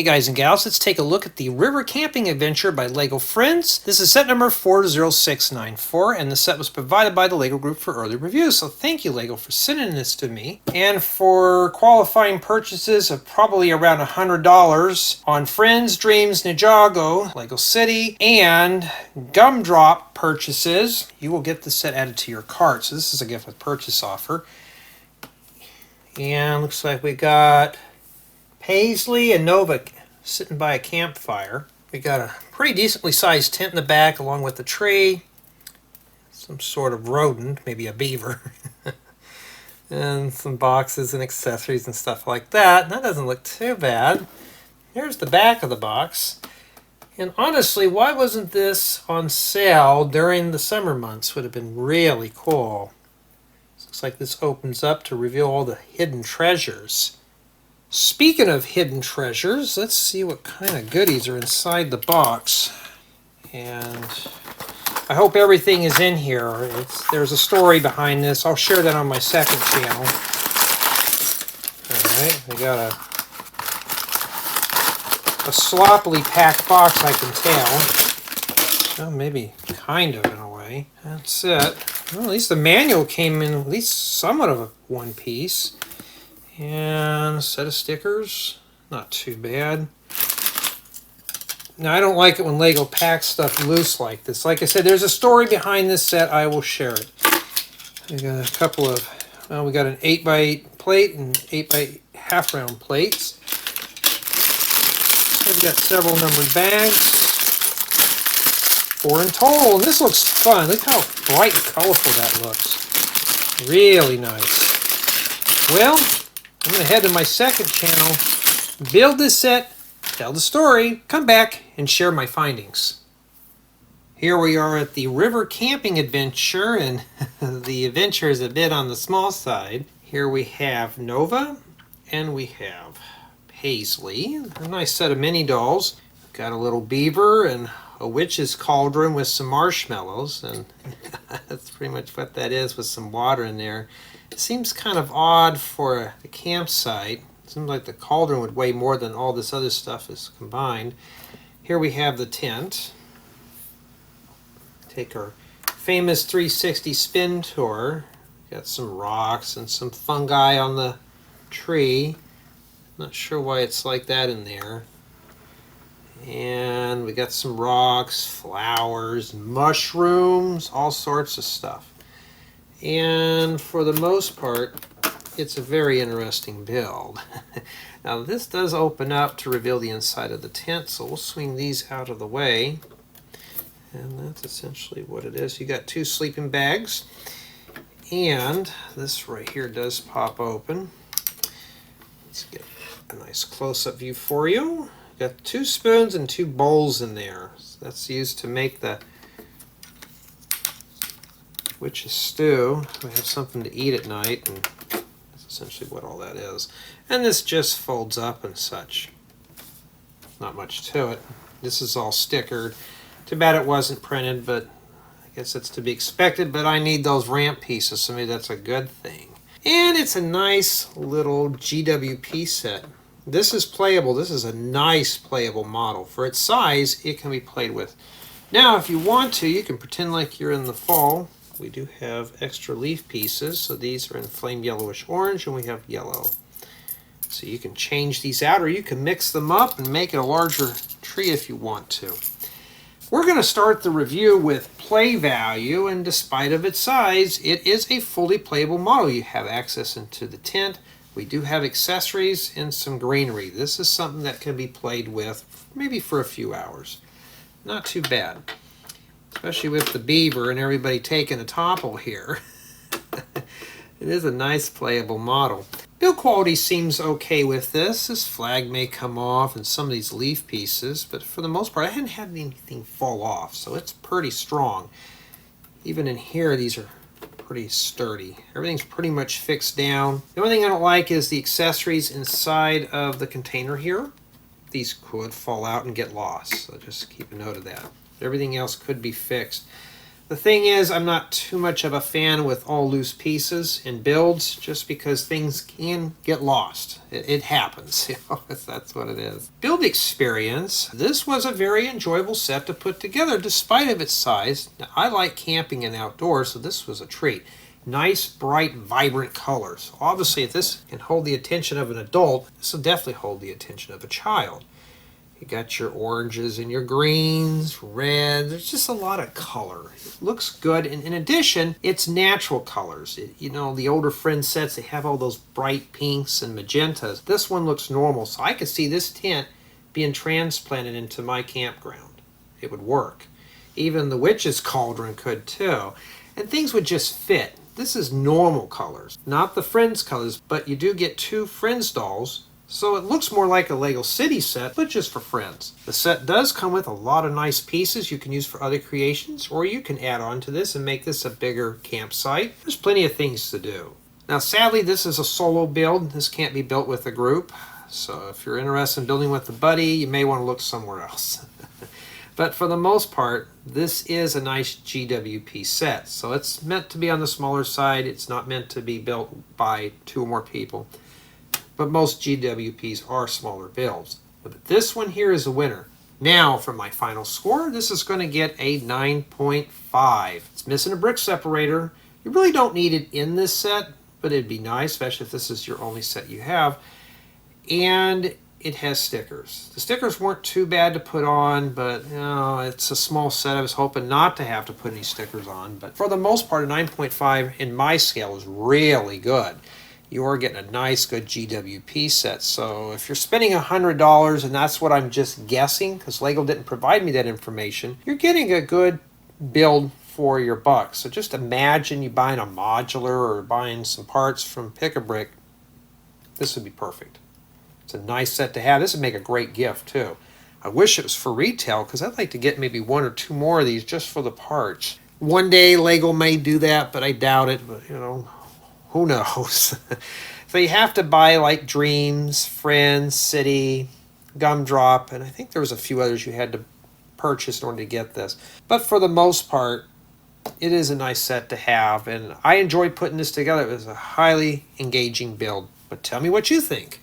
Hey guys and gals, let's take a look at the River Camping Adventure by LEGO Friends. This is set number 40694, and the set was provided by the LEGO Group for early review. So thank you, LEGO, for sending this to me. And for qualifying purchases of probably around $100 on Friends, DREAMZzz, Ninjago, LEGO City, and Gumdrop purchases, you will get the set added to your cart. So this is a gift with purchase offer. And looks like we got Paisley and Nova sitting by a campfire. We got a pretty decently sized tent in the back along with the tree. Some sort of rodent, maybe a beaver. And some boxes and accessories and stuff like that. That doesn't look too bad. Here's the back of the box. And honestly, why wasn't this on sale during the summer months? Would have been really cool. Looks like this opens up to reveal all the hidden treasures. Speaking of hidden treasures, let's see what kind of goodies are inside the box. And I hope everything is in here. There's a story behind this. I'll share that on my second channel. Alright, we got a sloppily packed box, I can tell. Well, maybe kind of in a way. That's it. Well, at least the manual came in at least somewhat of a one piece. And a set of stickers, not too bad. Now, I don't like it when LEGO packs stuff loose like this. Like I said, there's a story behind this set. I will share it. We got a couple of, well, we got an 8x8 plate and 8x8 half-round plates. We've got several numbered bags. 4 in total, and this looks fun. Look how bright and colorful that looks. Really nice. Well, I'm going to head to my second channel, build this set, tell the story, come back, and share my findings. Here we are at the River Camping Adventure, and the adventure is a bit on the small side. Here we have Nova, and we have Paisley. A nice set of mini dolls. Got a little beaver and a witch's cauldron with some marshmallows, and that's pretty much what that is with some water in there. It seems kind of odd for a campsite. It seems like the cauldron would weigh more than all this other stuff is combined. Here we have the tent. Take our famous 360 spin tour. Got some rocks and some fungi on the tree. Not sure why it's like that in there. And we got some rocks, flowers, mushrooms, all sorts of stuff. And for the most part, it's a very interesting build. Now this does open up to reveal the inside of the tent, so we'll swing these out of the way. And that's essentially what it is. You got 2 sleeping bags. And this right here does pop open. Let's get a nice close-up view for you. Got 2 spoons and 2 bowls in there. So that's used to make the witch's stew. We have something to eat at night, and that's essentially what all that is. And this just folds up and such. Not much to it. This is all stickered. Too bad it wasn't printed, but I guess it's to be expected, but I need those ramp pieces, so maybe that's a good thing. And it's a nice little GWP set. This is playable. This is a nice playable model. For its size, it can be played with. Now, if you want to, you can pretend like you're in the fall. We do have extra leaf pieces, so these are in flame yellowish orange, and we have yellow. So you can change these out, or you can mix them up and make it a larger tree if you want to. We're going to start the review with play value, and despite of its size, it is a fully playable model. You have access into the tent. We do have accessories and some greenery. This is something that can be played with maybe for a few hours. Not too bad. Especially with the beaver and everybody taking a topple here. It is a nice playable model. Build quality seems okay with this. This flag may come off and some of these leaf pieces, but for the most part I hadn't had anything fall off, so it's pretty strong. Even in here, these are pretty sturdy. Everything's pretty much fixed down. The only thing I don't like is the accessories inside of the container here. These could fall out and get lost, so just keep a note of that. Everything else could be fixed. The thing is, I'm not too much of a fan with all loose pieces in builds, just because things can get lost. It happens, you know, that's what it is. Build experience. This was a very enjoyable set to put together, despite of its size. Now, I like camping and outdoors, so this was a treat. Nice, bright, vibrant colors. Obviously, if this can hold the attention of an adult, this will definitely hold the attention of a child. You got your oranges and your greens, red. There's just a lot of color. It looks good. And in addition, it's natural colors. You know, the older Friends sets, they have all those bright pinks and magentas. This one looks normal. So I could see this tent being transplanted into my campground. It would work. Even the witch's cauldron could too. And things would just fit. This is normal colors, not the Friends colors, but you do get 2 Friends dolls. So it looks more like a Lego City set, but just for Friends. The set does come with a lot of nice pieces you can use for other creations, or you can add on to this and make this a bigger campsite. There's plenty of things to do. Now sadly, this is a solo build. This can't be built with a group. So if you're interested in building with a buddy, you may want to look somewhere else. But for the most part, this is a nice GWP set. So it's meant to be on the smaller side. It's not meant to be built by 2 or more people. But most GWPs are smaller builds. But this one here is a winner. Now for my final score, this is going to get a 9.5. It's missing a brick separator. You really don't need it in this set, but it'd be nice, especially if this is your only set you have. And it has stickers. The stickers weren't too bad to put on, but you know, it's a small set. I was hoping not to have to put any stickers on. But for the most part, a 9.5 in my scale is really good. You are getting a nice, good GWP set. So if you're spending $100, and that's what I'm just guessing, because Lego didn't provide me that information, you're getting a good build for your buck. So just imagine you buying a modular or buying some parts from Pick-a-Brick. This would be perfect. It's a nice set to have. This would make a great gift too. I wish it was for retail, because I'd like to get maybe 1 or 2 more of these just for the parts. One day Lego may do that, but I doubt it. But you know, who knows? So you have to buy like DREAMZzz, Friends, City, Gumdrop, and I think there was a few others you had to purchase in order to get this. But for the most part, it is a nice set to have, and I enjoyed putting this together. It was a highly engaging build. But tell me what you think.